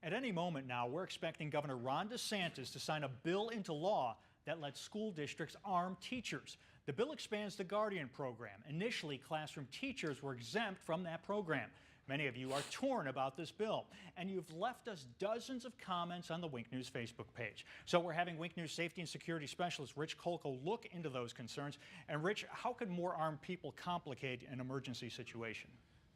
At any moment now, we're expecting Governor Ron DeSantis to sign a bill into law that lets school districts arm teachers. The bill expands the Guardian program. Initially, classroom teachers were exempt from that program. Many of you are torn about this bill, and you've left us dozens of comments on the Wink News Facebook page. So we're having Wink News safety and security specialist Rich Kolko look into those concerns. And Rich, how could more armed people complicate an emergency situation?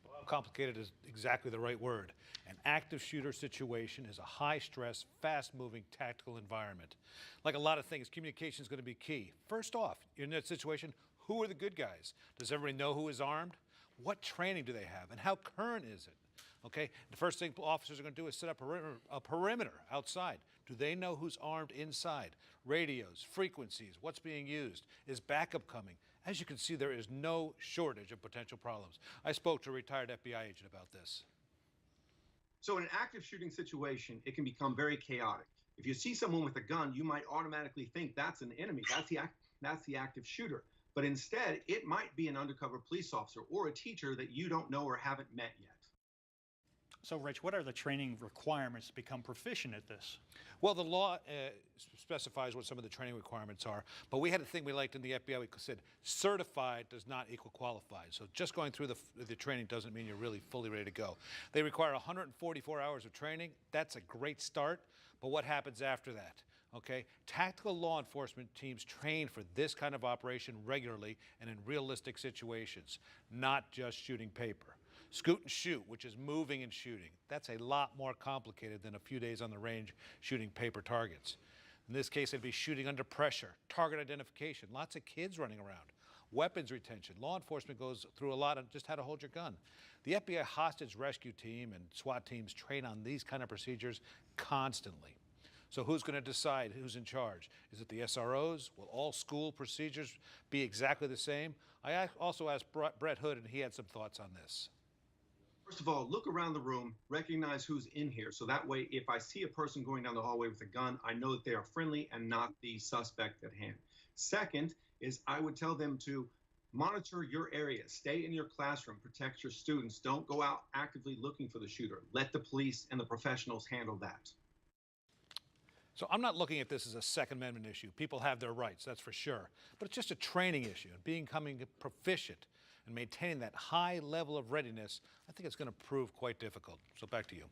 Well, complicated is exactly the right word. An active shooter situation is a high-stress, fast-moving, tactical environment. Like a lot of things, communication is going to be key. First off, in that situation, who are the good guys? Does everybody know who is armed? What training do they have, and how current is it? Okay, the first thing officers are going to do is set up a perimeter outside. Do they know who's armed inside? Radios, frequencies, what's being used? Is backup coming? As you can see, there is no shortage of potential problems. I spoke to a retired FBI agent about this. So in an active shooting situation, it can become very chaotic. If you see someone with a gun, you might automatically think that's an enemy. That's the active shooter. But instead, it might be an undercover police officer or a teacher that you don't know or haven't met yet. So, Rich, what are the training requirements to become proficient at this? Well, the law specifies what some of the training requirements are, but we had a thing we liked in the FBI. We said certified does not equal qualified. So just going through the training doesn't mean you're really fully ready to go. They require 144 hours of training. That's a great start, but what happens after that? Okay, tactical law enforcement teams train for this kind of operation regularly and in realistic situations, not just shooting paper. Scoot and shoot, which is moving and shooting, that's a lot more complicated than a few days on the range shooting paper targets. In this case, it'd be shooting under pressure, target identification, lots of kids running around, weapons retention. Law enforcement goes through a lot on just how to hold your gun. The FBI hostage rescue team and SWAT teams train on these kind of procedures constantly. So who's going to decide who's in charge? Is it the SROs? Will all school procedures be exactly the same? I also asked Bret Hood, and he had some thoughts on this. First of all, look around the room, recognize who's in here. So that way, if I see a person going down the hallway with a gun, I know that they are friendly and not the suspect at hand. Second is I would tell them to monitor your area. Stay in your classroom. Protect your students. Don't go out actively looking for the shooter. Let the police and the professionals handle that. So I'm not looking at this as a Second Amendment issue. People have their rights, that's for sure. But it's just a training issue. And becoming proficient and maintaining that high level of readiness, I think it's going to prove quite difficult. So back to you.